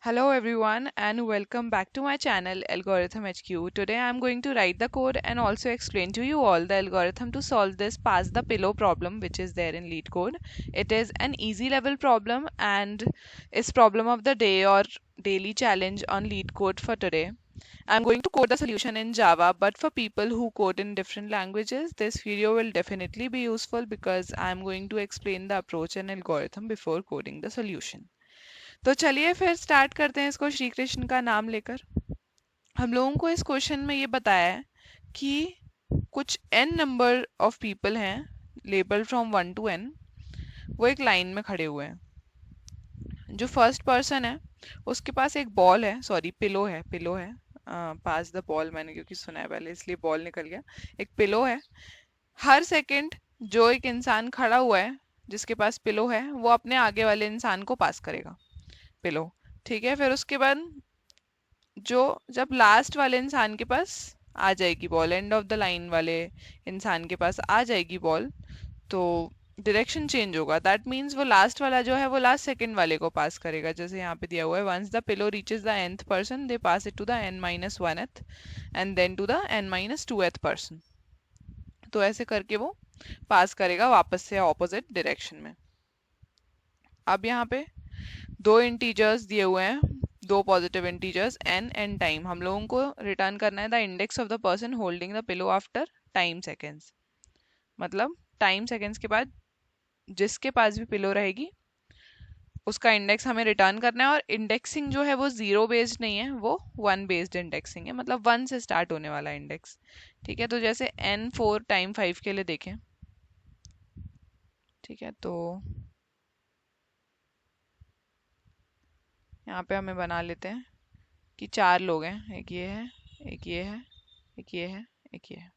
Hello everyone and welcome back to my channel Algorithm HQ. Today I am going to write the code and also explain to you all the algorithm to solve this pass the pillow problem which is there in lead code. It is an easy level problem and is problem of the day or daily challenge on lead code for today. I'm going to code the solution in Java, but for people who code in different languages, this video will definitely be useful because I'm going to explain the approach and algorithm before coding the solution. तो चलिए फिर start करते हैं इसको श्री कृष्ण का नाम लेकर। हम लोगों को इस क्वेश्चन में ये बताया है कि कुछ n नंबर ऑफ पीपल हैं लेबल फ्रॉम 1 to n, वो एक लाइन में खड़े हुए हैं। जो फर्स्ट पर्सन है उसके पास एक बॉल है, सॉरी पिलो है पास द बॉल मैंने क्योंकि सुना है पहले इसलिए बॉल निकल गया। एक पिलो है। हर सेकंड जो एक इंसान खड़ा हुआ है जिसके पास पिलो है वो अपने आगे वाले इंसान को पास करेगा पिलो। ठीक है, फिर उसके बाद जो जब लास्ट वाले इंसान के पास आ जाएगी ball, end of the line वाले इंसान के पास आ जाएगी बॉल, तो डायरेक्शन चेंज होगा। दैट मीन्स वो लास्ट वाला जो है वो लास्ट सेकंड वाले को पास करेगा। जैसे यहाँ पे दिया हुआ है, once the pillow reaches the nth person they pass it to the n-1th and then to the n-2th person. तो ऐसे करके वो पास करेगा वापस से ऑपोजिट डायरेक्शन में। अब यहाँ पे दो इंटीजर्स दिए हुए हैं, दो positive integers n and time. हम लोगों को रिटर्न करना है the index of the person holding the pillow after time seconds. मतलब टाइम सेकेंड्स के बाद जिसके पास भी पिलो रहेगी उसका इंडेक्स हमें रिटर्न करना है। और इंडेक्सिंग जो है वो जीरो बेस्ड नहीं है, वो वन बेस्ड इंडेक्सिंग है, मतलब वन से स्टार्ट होने वाला इंडेक्स। ठीक है, तो जैसे n4 टाइम 5 के लिए देखें। ठीक है, तो यहाँ पे हमें बना लेते हैं कि चार लोग हैं, एक ये है, एक ये है, एक ये है, एक ये है।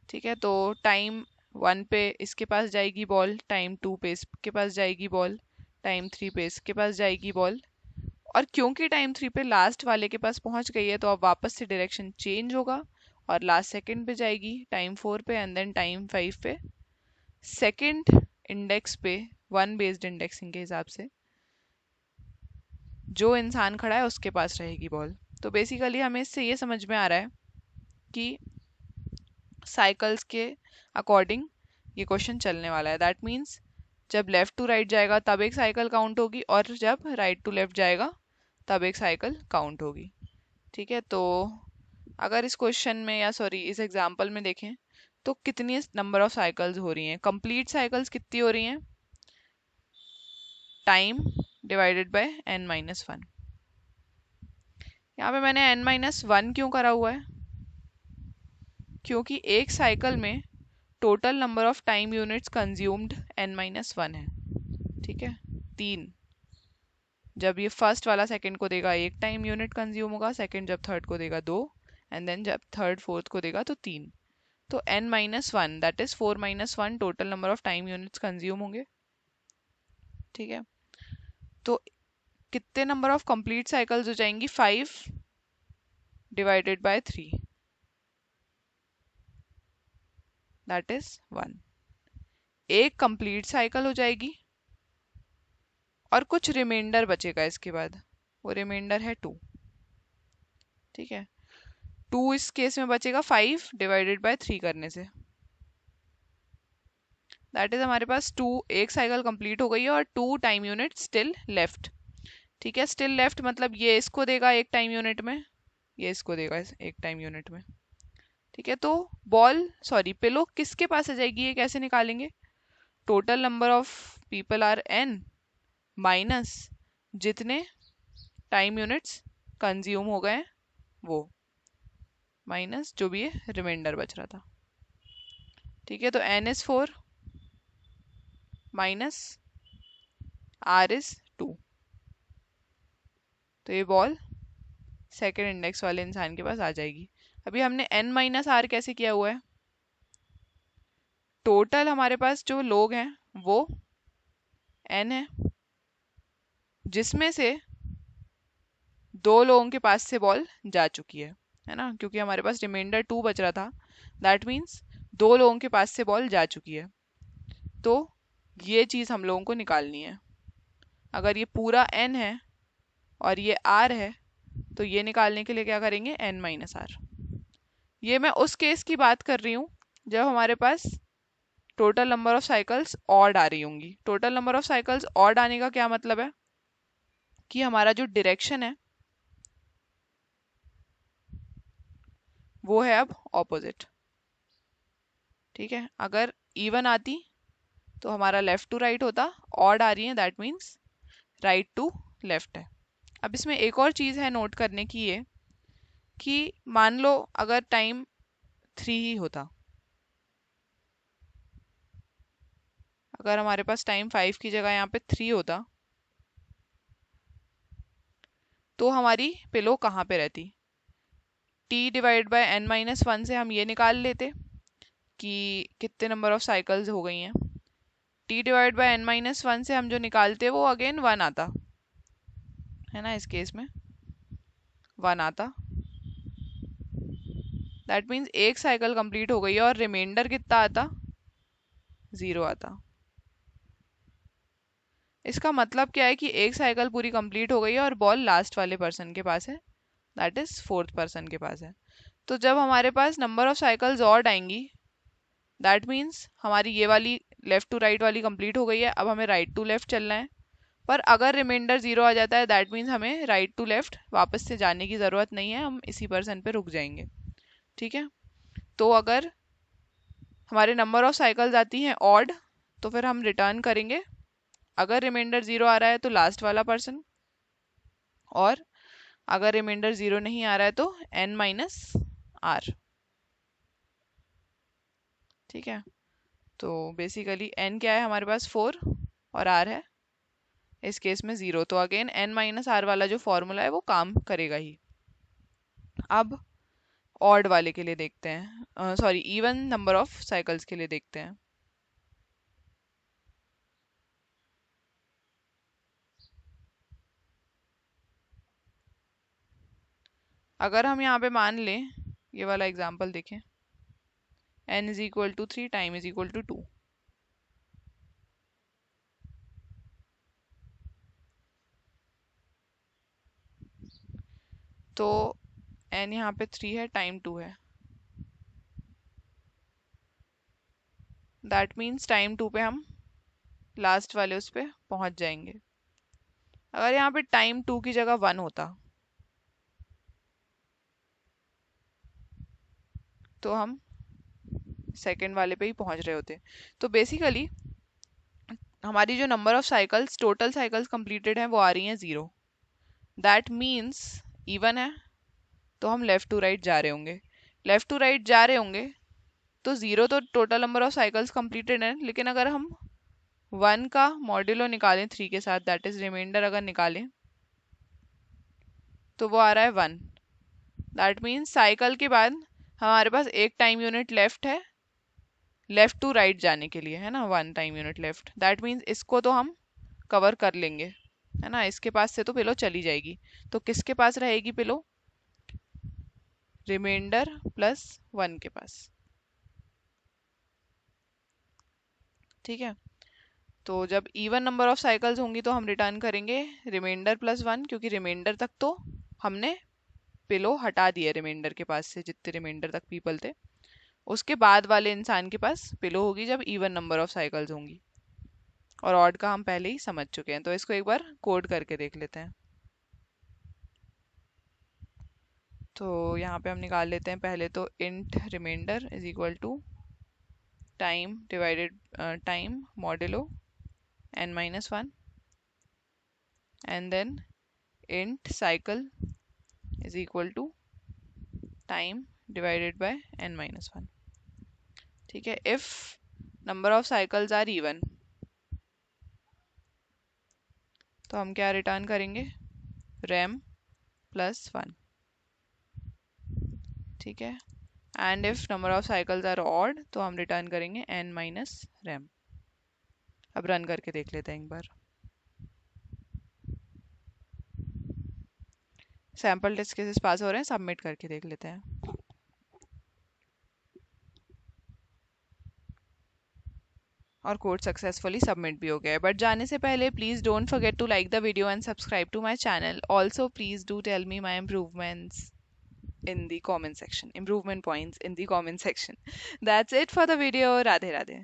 ठीक है, तो टाइम 1 पे इसके पास जाएगी बॉल, टाइम 2 पे इसके पास जाएगी बॉल, टाइम 3 पे इसके पास जाएगी बॉल। और क्योंकि टाइम 3 पे लास्ट वाले के पास पहुंच गई है तो अब वापस से डायरेक्शन चेंज होगा और लास्ट सेकंड पे जाएगी टाइम 4 पे एंड देन टाइम 5 पे। सेकंड इंडेक्स पे वन बेस्ड इंडेक्सिंग के हिसाब से जो इंसान खड़ा है उसके पास रहेगी बॉल। तो बेसिकली हमें इससे ये समझ में आ रहा है कि साइकिल्स के अकॉर्डिंग ये क्वेश्चन चलने वाला है। दैट मीन्स जब लेफ्ट टू राइट जाएगा तब एक साइकिल काउंट होगी और जब राइट टू लेफ्ट जाएगा तब एक साइकिल काउंट होगी। ठीक है, तो अगर इस क्वेश्चन में या सॉरी इस एग्जांपल में देखें तो कितनी नंबर ऑफ साइकिल्स हो रही हैं, कंप्लीट साइकिल्स कितनी हो रही हैं, टाइम डिवाइडेड बाय n-1। यहाँ पे मैंने n-1 क्यों करा हुआ है, क्योंकि एक साइकिल में total number of time units consumed n-1 है। ठीक है, 3। जब ये फर्स्ट वाला सेकंड को देगा एक टाइम यूनिट कंज्यूम होगा, सेकंड जब थर्ड को देगा 2, एंड देन जब थर्ड फोर्थ को देगा तो 3। तो n-1 that is 4-1 total number of time units consume होंगे। ठीक है, तो कितने नंबर ऑफ कंप्लीट साइकिल्स हो जाएंगी, 5 डिवाइडेड बाय 3 दैट इज 1। एक कंप्लीट साइकिल हो जाएगी और कुछ रिमाइंडर बचेगा इसके बाद, वो रिमाइंडर है 2। ठीक है, 2 इस केस में बचेगा 5 डिवाइडेड बाय 3 करने से। दैट इज हमारे पास 2, एक साइकिल कंप्लीट हो गई है और 2 टाइम यूनिट स्टिल लेफ्ट। ठीक है, स्टिल लेफ्ट मतलब ये इसको देगा एक टाइम यूनिट में, ये इसको देगा एक टाइम यूनिट में। ठीक है, तो बॉल सॉरी पिलो किसके पास आ जाएगी, ये कैसे निकालेंगे। Total number of people are n minus जितने टाइम यूनिट्स कंज्यूम हो गए वो, माइनस जो भी ये रिमाइंडर बच रहा था। ठीक है, तो n is 4 minus r is 2। तो ये बॉल सेकेंड इंडेक्स वाले इंसान के पास आ जाएगी। अभी हमने n-r कैसे किया हुआ है, टोटल हमारे पास जो लोग हैं वो n है, जिसमें से दो लोगों के पास से बॉल जा चुकी है ना, क्योंकि हमारे पास रिमाइंडर 2 बच रहा था। दैट मीन्स दो लोगों के पास से बॉल जा चुकी है। तो ये चीज़ हम लोगों को निकालनी है। अगर ये पूरा n है और ये r है, तो ये निकालने के लिए क्या करेंगे, n माइनस आर। ये मैं उस केस की बात कर रही हूँ जब हमारे पास total number of cycles odd आ रही होंगी। Total number of cycles odd आने का क्या मतलब है कि हमारा जो डायरेक्शन है वो है अब ऑपोजिट। ठीक है, अगर इवन आती तो हमारा लेफ्ट टू राइट होता, ऑड आ रही है that means right to left है। अब इसमें एक और चीज़ है नोट करने की, ये कि मान लो अगर टाइम 3 ही होता, अगर हमारे पास टाइम 5 की जगह यहाँ पे 3 होता, तो हमारी पिलो कहाँ पे रहती। t divide by n minus one से हम ये निकाल लेते कि कितने नंबर ऑफ साइकिल्स हो गई हैं। t divide by n minus one से हम जो निकालते वो अगेन 1 आता है ना, इस केस में 1 आता। दैट मीन्स एक साइकिल कंप्लीट हो गई है और रिमाइंडर कितना आता, 0 आता। इसका मतलब क्या है कि एक साइकिल पूरी कंप्लीट हो गई है और बॉल लास्ट वाले पर्सन के पास है, दैट इज फोर्थ पर्सन के पास है। तो जब हमारे पास नंबर ऑफ साइकिल्स और आएंगी, दैट मीन्स हमारी ये वाली लेफ्ट टू राइट वाली कंप्लीट हो गई है, अब हमें राइट टू लेफ्ट चलना है। पर अगर रिमाइंडर 0 आ जाता है दैट मीन्स हमें राइट टू लेफ्ट वापस से जाने की ज़रूरत नहीं है, हम इसी पर्सन पे रुक जाएंगे। ठीक है, तो अगर हमारे नंबर ऑफ साइकिल्स आती हैं ऑड, तो फिर हम रिटर्न करेंगे, अगर रिमाइंडर 0 आ रहा है तो लास्ट वाला पर्सन, और अगर रिमाइंडर 0 नहीं आ रहा है तो n माइनस आर। ठीक है, तो बेसिकली n क्या है हमारे पास 4 और r है इस केस में 0, तो अगेन n माइनस आर वाला जो फॉर्मूला है वो काम करेगा ही। अब ऑड वाले के लिए देखते हैं, sorry even number of cycles के लिए देखते हैं। अगर हम यहाँ पे मान लें, ये वाला एग्जांपल देखें, n is equal to 3, time is equal to 2, तो n यहाँ पे 3 है, टाइम 2 है, दैट मीन्स टाइम 2 पे हम लास्ट वाले उस पे पहुंच जाएंगे। अगर यहाँ पे टाइम 2 की जगह 1 होता तो हम सेकंड वाले पे ही पहुंच रहे होते। तो बेसिकली हमारी जो number of cycles, total cycles completed हैं वो आ रही हैं 0, दैट मीन्स इवन है, तो हम लेफ्ट टू राइट जा रहे होंगे। लेफ्ट टू राइट जा रहे होंगे तो 0 तो total number of cycles completed है, लेकिन अगर हम 1 का मॉड्यूलो निकालें 3 के साथ, दैट इज रिमाइंडर अगर निकालें, तो वो आ रहा है 1। दैट मीन्स साइकिल के बाद हमारे पास एक टाइम यूनिट लेफ्ट है लेफ्ट टू राइट जाने के लिए, है ना, 1 time unit left. That means इसको तो हम कवर कर लेंगे, है ना, इसके पास से तो पिलो चली जाएगी। तो किसके पास रहेगी पिलो, रिमाइंडर प्लस 1 के पास। ठीक है, तो जब इवन नंबर ऑफ साइकिल्स होंगी तो हम रिटर्न करेंगे रिमाइंडर प्लस 1, क्योंकि रिमाइंडर तक तो हमने पिलो हटा दिए, रिमाइंडर के पास से जितने रिमाइंडर तक पीपल थे, उसके बाद वाले इंसान के पास पिलो होगी जब इवन नंबर ऑफ साइकिल्स होंगी। और ऑड का हम पहले ही समझ चुके हैं, तो इसको एक बार कोड करके देख लेते हैं। तो यहाँ पे हम निकाल लेते हैं पहले तो int remainder is equal to time divided time modulo n minus one, and then int cycle is equal to time divided by n minus one. ठीक है, if number of cycles are even तो हम क्या return करेंगे, RAM plus 1। ठीक है, and if number of cycles are odd तो हम रिटर्न करेंगे n माइनस रैम। अब रन करके देख लेते हैं एक बार। सैम्पल टेस्ट केसेस पास हो रहे हैं, सबमिट करके देख लेते हैं। और कोड सक्सेसफुली सबमिट भी हो गया है। बट जाने से पहले please don't forget to like the video and subscribe to my channel. Also please do tell me my improvements in the comment section, improvement points in the comment section. That's it for the video. Radhe Radhe.